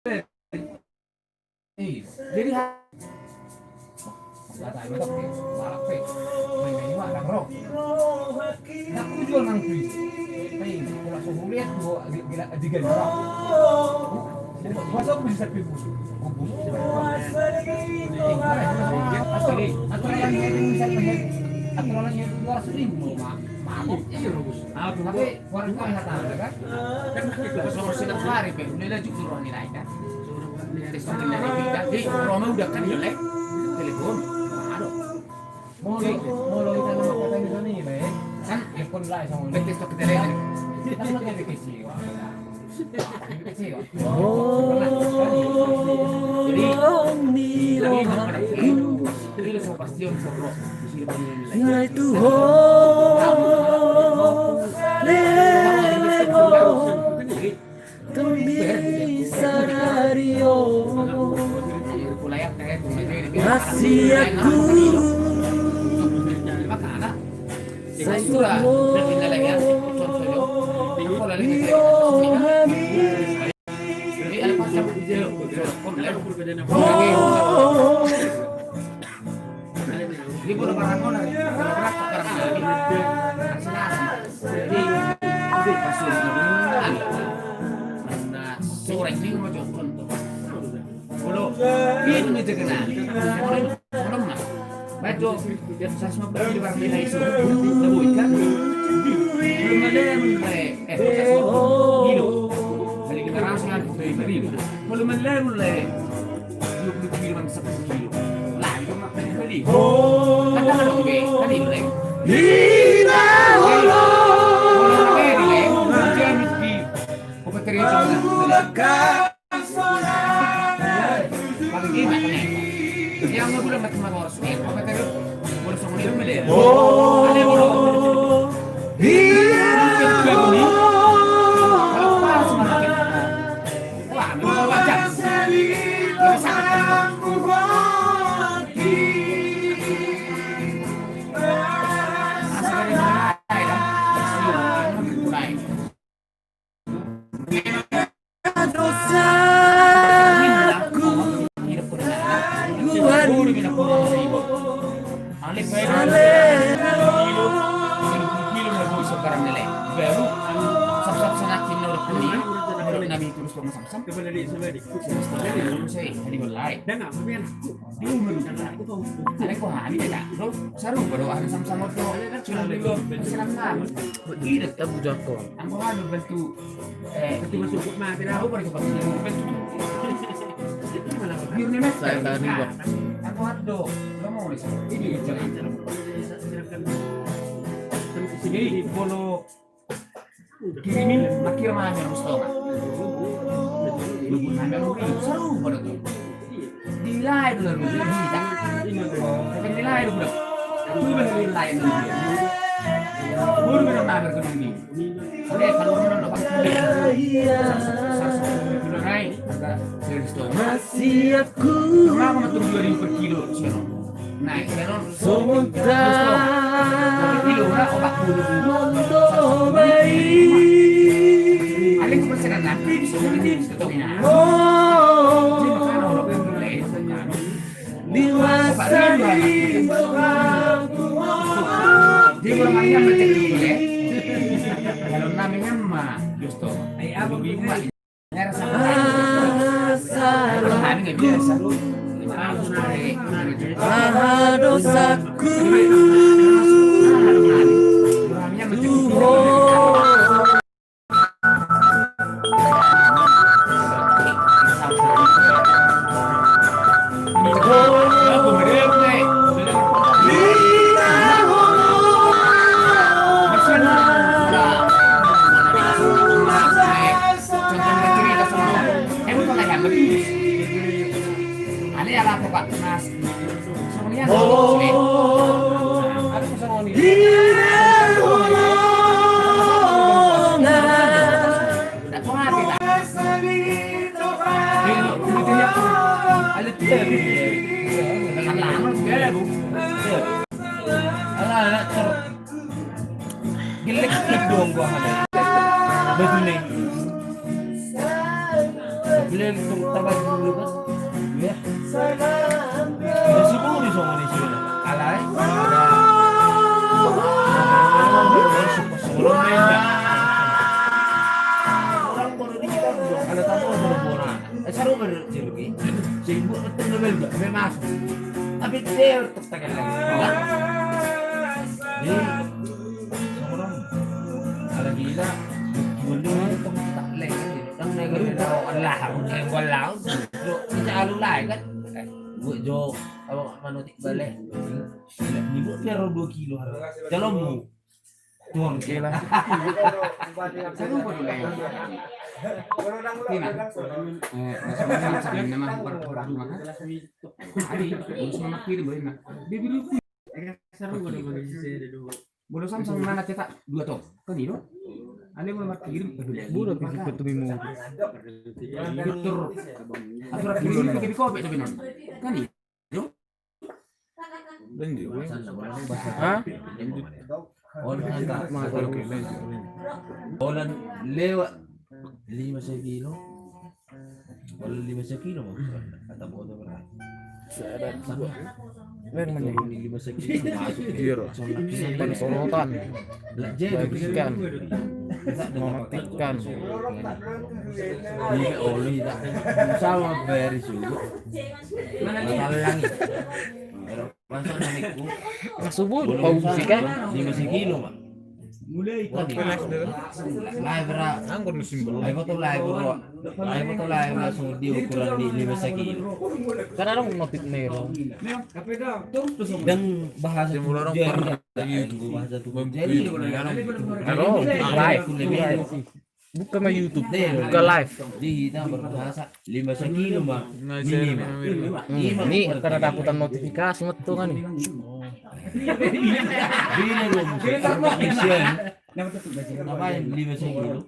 Jadi data itu tapi balap pe main ini ada bro nak tujuan nang tuh tapi kalau suhu lihat gua gila tiga orang masa bisa pibu aturan yang bisa pengen aturan yang 200.000 mabuk iya bagus tapi orang kaya kata kan kan solusi hari pe udah cukup ruang nilai kan testo nilai kita di Roma udah kan jelek telepon mau lo kita nama kota ini sana nih baik kan telepon lah sama lo testo kita lihat kita lo kayak kecil kecil jadi lo pasti on sobro Nilai Tuhan bisa Rio masih aku ini terkenal. Orang mah, baca biar saya semua pergi di barang itu. Lalu ikan belum ada yang mulai. Kilo. Jadi kita rasakan beri. Belum ada yang mulai. 20 kilo bang 10 kilo. Lah itu mah beli. Kata kan oke, tadi mulai. Hina Allah. Yang nggak boleh macam mana harus nih, apa tadi boleh sama dia boleh. Ada boleh. Kalau pas semakin, wah memang baca. Saru baru ada sama-sama tuh sudah belum silakan begini tabu joko aku ada bantu bantu masuk mah tidak aku pergi ke bantu biar nih saya tadi bang aku ada kamu mau ini jalan sini follow kirimin akhir mana Mustafa ada mungkin seru pada tuh di live dulu di live dulu Aku benerin lain dulu. Baru minum naber ke dunia. Oke, kalau minum apa? Naik, agak serius dong. Masih aku. Kenapa matur 2.000 per kilo? Naik, sekarang. Sementara. Kilo berapa? 40. Mondo baik. Ada kepercayaan nanti di setengahnya. Di masa ini. Dia orangnya macam dulu ya. Kalau namanya mah Justo. Aku bingung. Ngerasa kalau hari nggak biasa. 500 naik. Dosaku. Orangnya macam dulu. Gelek dong gua ada. Begini. Gelek dong tambah dulu kan. Ya. Ada subuh di sono di sini. Alay. Sebelum main. Orang baru di kita ada tamu orang. Seru berjerugi. Sibuk betul level enggak? Memang. Tapi dia tertekan lagi. Jadi orang ada gila. Boleh itu tak lagi. Tang negara itu Allah yang walau. Kita alulai kan. Buat jo awak manutik balik. Ni buat biar 2 kilo. Dalam mu. Tuang kila. Seru boleh. Nama orang rumah kan? Hari, harus memakai boleh nak. Dia bilang seru boleh boleh sama mana cetak 2 tong kan itu? Anda mau kirim Budak itu mau. betul. Aturan kirim ke biko apa itu benar? Kan itu? Hah? Orang lewat 5 kilo. Kalau 5 kilo mau kata bodoh berat. Ben mana? 5 kilo masuk. Iya, simpan sorotan, bagikan, mematikan. Ini oli tak sama beres juga. Mana lagi? Masa naikku Subuh pausi kan? 5 kilo mak. Mulai live ra Anggur simbol. live foto live bro. Live foto live langsung diukuran di 5 kilo. Kan ada notif nero. Dan bahasa orang bahasa tuh jadi Halo, live. Bukan mah YouTube deh, bukan live. di kita berbahasa 5 kilo mak minimal. Ini karena takutan notifikasi metu kan. Bila lu mission apa yang 5 kilo?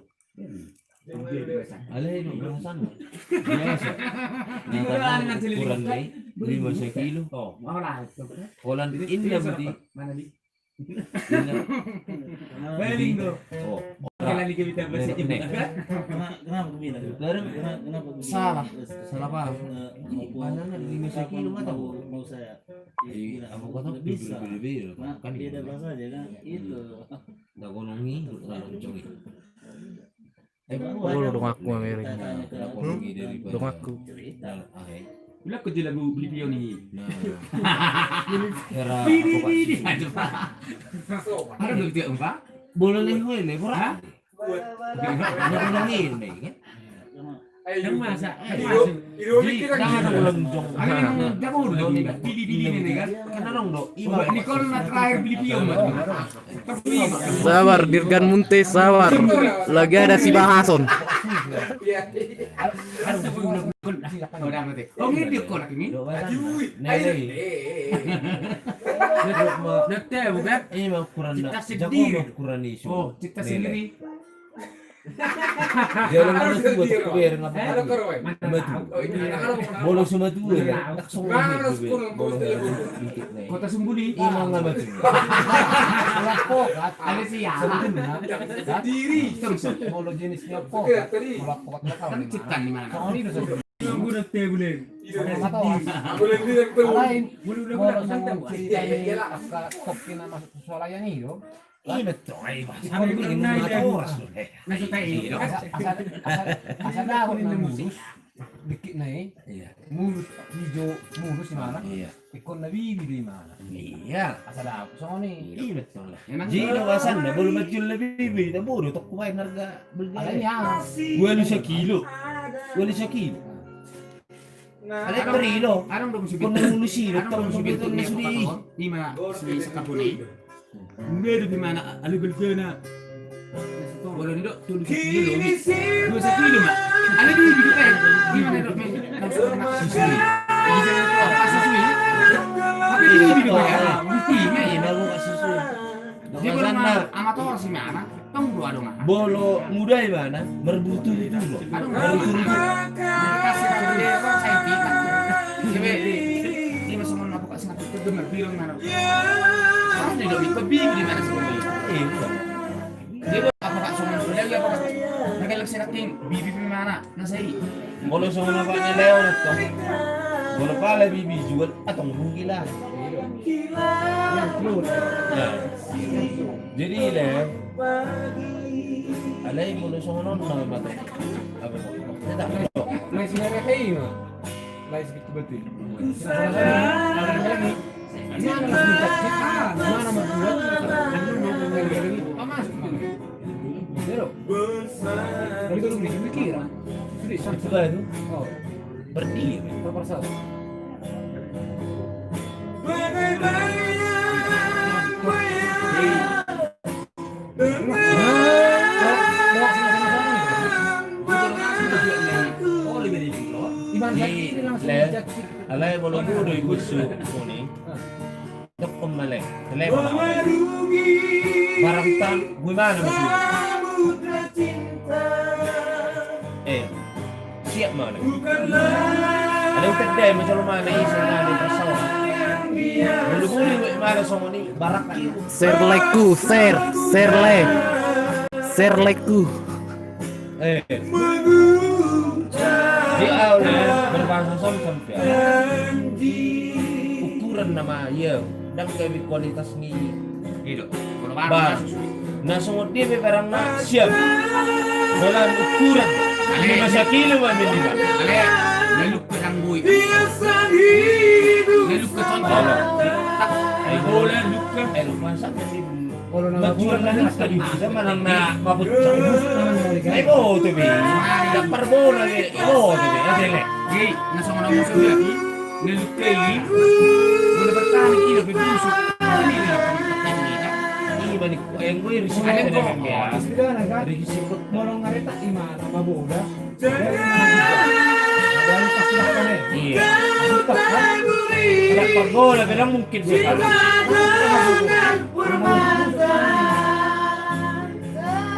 Alay lu bahasan. Biasa. Nah, ukuran ni 5 kilo. Oh, mau lah. Kolan indah berarti. Mana di? Wedding do. Oh. Kailan di kita bahasa Jepang? Kenapa bilang? Sekarang salah. Salah paham. Mana 5 kilo mah tahu. Mau saya Aku kata bisa. beli kan beda bahasa aja kan itu. Dah gonongi, dah loncongi. Oh, dong aku Mary. Dah gonongi dari Dong aku. Bila kerja lagu beli pion ni. Nah. Era Bidi aja Pak. Ada dulu dia empat. boleh leh le pura. Hah? Dah gonongi ni kan. Yang masa? Jangan lonjong. Ada yang jago dulu ni. Bidi ni kan. Kan orang do. Ini kalau nak terakhir beli pion mah. Tapi Sabar, Dirgan Munte, sabar. Lagi ada si Bahason. udah mati. Oh ini dia kau lagi ni. Do basan. Nele. Dokter bukan? Ini mah ukuran Cipta jago sendiri. mah ukuran isu. Oh, cipta sendiri. Jangan mana tu buat kuer ngapa. Oh ini Boleh semua tu. Tak semua. Boleh. kota Sumbuli. Imang ngapa tu. Ada siapa? Diri. Terus. Kalau jenisnya kok, kalau koknya tahu Kan di cipta di mana? mana. Ini udah sebelum. Udah teh boleh. Nggak tahu. Lain. Kalau sama cerita ini apa kopi nama soalnya nih yo. Ini betul. Sampai Ini pernah mata itu. orang. Maksudnya ini. Asal aku ini mulus. Dikit nih. Iya. Mulus hijau mulus di mana? Iya. Ikon nabi di mana? Iya. Asal aku soalnya nih. Iya betul. Emang Jadi kawasan dah boleh macul lebih tak bodoh tak kumain harga Ada beli. yang Gua lu sekilo. Gua lu sekilo. Ada perilo. Arang dong si Kung Bintu. nulusi, Arang dong si Bintu betul ni nulusi. di mana si Sakapuni. Medo di mana alugul kena. Boleh dok tulis dulu. 2 kilo mak. Ada di bidu kan. Di mana dok? Langsung nak susu. Di sana tu apa susu? Tapi di bidu kan. Bukti Ini mai. baru kat susu. Dia Dengan belum sana amator si mana? Tong dua dong. bolo muda di mana? Merbutu itu loh. Aduh, Merbutu itu. kasih ke dia kok saya pikat. Coba ini masuk mana apa kasih aku dengar bilang mana. Saya tidak bisa bingung di mana sebenarnya. Eh, bukan. Dia apa kak sombong sudah dia apa? Mereka balik sila king bibi mana nasai. Bolo sa mga pa ni Leon ito. Bolo pala bibi jual atong bugila. Yang keluar. Nah. Jadi le alay bolo sa mga na ba to? Apa to? Tidak betul. Lain sinari kayo mah. Lain sedikit betul. Lagi. Ini ada sedikit kita. Mana mau buat? Amas. Zero. Dari dulu beli mikir. Sudah sampai Sudah itu oh, berdiri. berapa persen? Oh lebih dari itu. Iman Di ini langsung le dijak. alay bolo do igusu kuni. Tok pemale. Telepon. Barang tan gimana maksud? Siap mana? Ada yang kedai macam mana isi ada pesawat. Bulu-bulu mana sama ni barak ni. Share like-ku, share like-ku. Di awal berbahasa sampai ukuran nama ya dan kami kualitas ni Gitu. Kalau bar. baru Nah semua dia barang nak siap. Dalam ukuran 5 kilo ambil dia. Ale, ngeluk ke sang bui. Ngeluk ke contoh. Ay bola luka. Ay lumasa kasi. Kalau nama Magjual na lang sa bisa manang na mabot sa ubus. naman mau Ay diganti. mo to be. Dapat bola ni. Oh to be. Adele. Gay, nasa mga musuh lagi. Ngeluk ke ini. Boleh bertahan kilo bebusuk. Ini dia pangkatnya ni. Iba ni ayang ko yung risiko Alam na ko. lang kaya. Sudah kan? Risiko. Morong ngarita iman mabuda. Dari mana juga? Dari pasilahkan eh. Iya. Sudah kan? Dapat bola pero mungkin siya.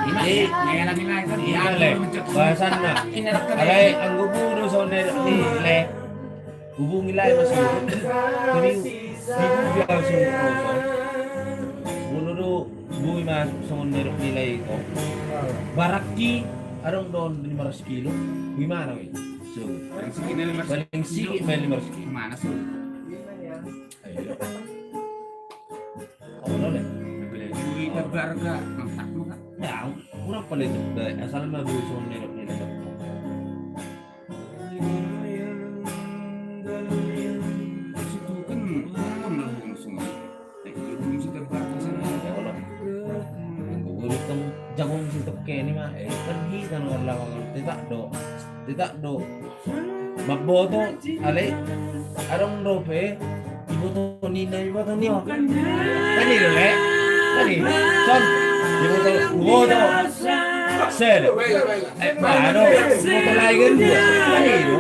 Ini, ngayon namin na ito. Iya le. Bahasan na. Alay ang gubuno sa ni le. Gubong nila ay masuro. Tapi bibigyan sa uso. Uno do buwi masuk sa nila ito. Baraki arong doon 500 kilo. Gimana we? So, Yang segini 500 paling sikit may 500 kilo. Gimana sih? Ayo. Ano le? Beli duit berharga. Mantap mo ka. Ya, kurang pala ito. Asal mabuhay sa nila. Situ kan nabung semua. Belum sih terbatas sana. Gulit ng jagong si Tokke ni ma. Pergi kan warlawan. Tidak do. Magboto. Alay. Arong rope. Iboto ni na iboto niyo. Kani le. Kani. Son. Iboto. Iboto. Sir. Ano? Iboto lagi kan dia. Kani no.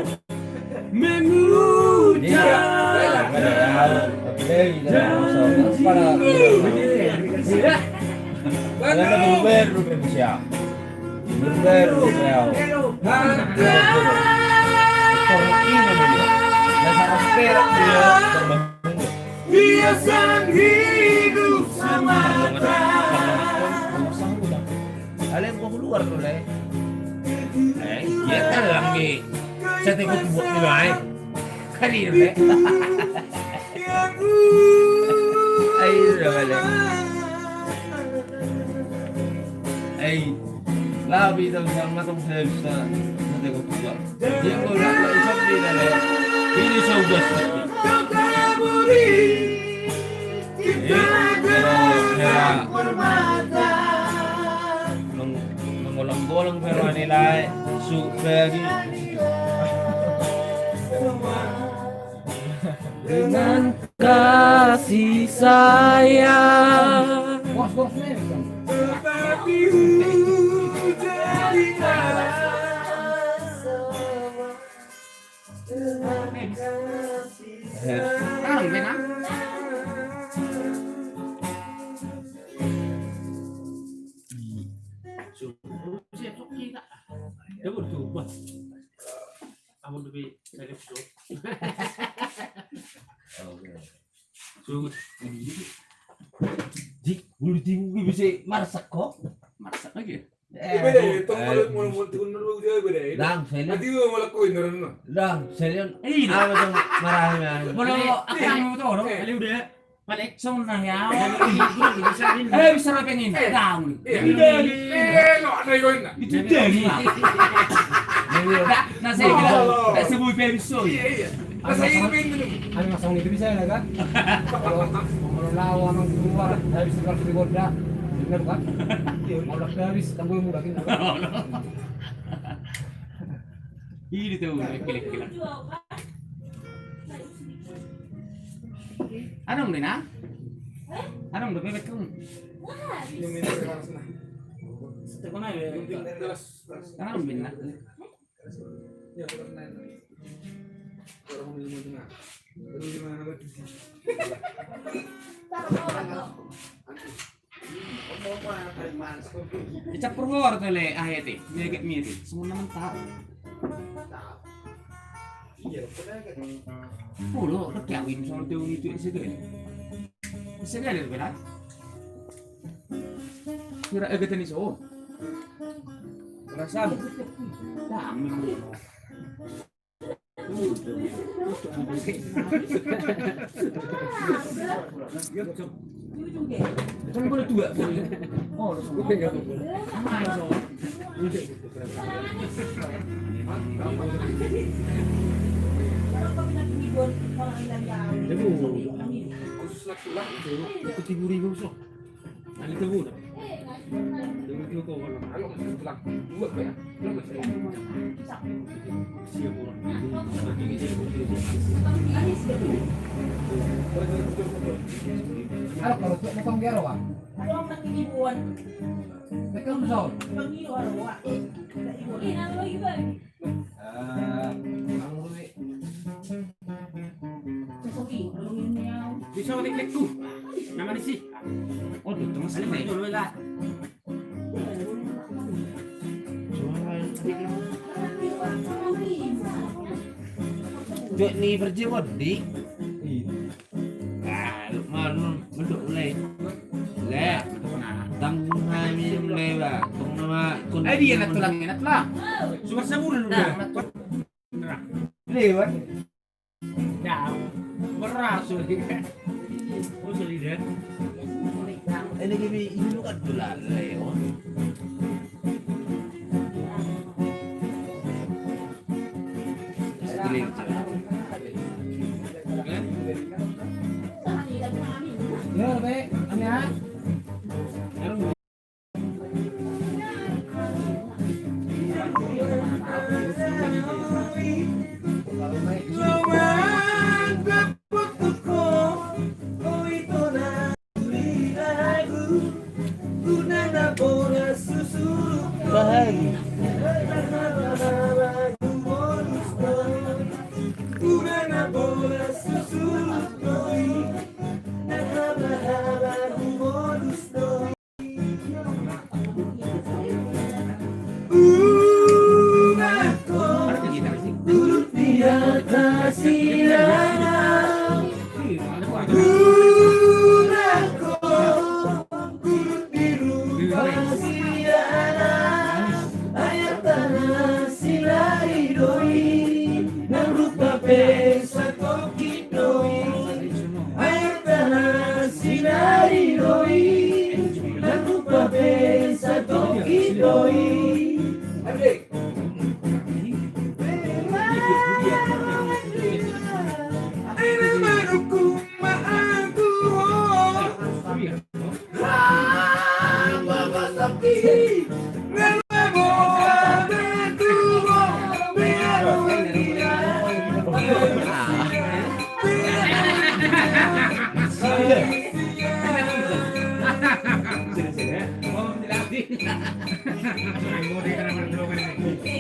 Para berber siya. Berber siya. Nasa raspera dia terbangun. Dia sang hidup semata. Alam ko keluar tuh le. Ya kan lang ni. Saya tengok buat ni mai. Kali le. Ay, wala. Ay, labi daw sa matong service na tengok buat. Dia ko na isang din le. Ini sa ugas. Mengolong-golong pero nila super Dengan kasih sayang. Bos nih. Sekarang benar. Ya berubah. Kamu lebih dari itu. Dik, bulu tinggi bisa masak kok. Masak lagi. Beda ya, tong mulut mulut turun dulu dia beda ya. Lang, saya Nanti lu malah koin orang. lang, saya Iya. apa tuh marahnya? Kalau akan mau tahu, kali udah balik sana ya. Bisa pengen. Kamu. No, ano yun na? Itu deh. Nah, saya kira sebuah episode. Iya. Nasa ipin dulu. Ano masang itu bisa ya kan? Kalau lawan orang keluar habis keluar dari Goda, benar kan? Mau dah habis tangguh mudah kan? Ini tuh kira-kira. Anong din ah? Anong do bebek kung? Yung may nagkakas na. Teko na Yung eh. dalas. Anong bin na? Yung dalas na yun. Pero kung hindi mo na. Pero hindi mo na naman. Icap perwar tuh le ayat eh. Mirip. Semua naman tao. Pulo, lo kawin soal teori itu segala. Segala itu benar. Kira agak tenis oh. Rasa dami mo. Kan boleh tua. Oh, Khusus laki-laki itu. itu 3.000 so. Ano ito muna? Yung ko wala. Ano kung ito lang? Dua ba yan? Ano ba sa'yo? Siya muna. Ano kalau tu potong gero ah? Ano ang pag-iibuan? Betul betul. Pag-iibuan, wa. Ang uli. Sasabi, alungin niya. Bisa ko tiklik ko. Naman si. Oh, dito mas lima ito wala. Duk ni berjewat di. Ah, marun menduk le. Le, tanggung kami le ba. Tung nama kun. Ay, di yan natulang yan atlang. Suwar sa muna Nah, Nara. Lewat. Daw. Beraso di. Oh, sa lider. Ini kami ini kan bulan le. Sekeliling. Ya, baik. Ani ah.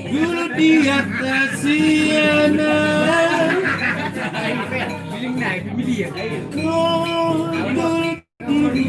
Dulu di atas siana. Feeling na, pimili yan. Dulu di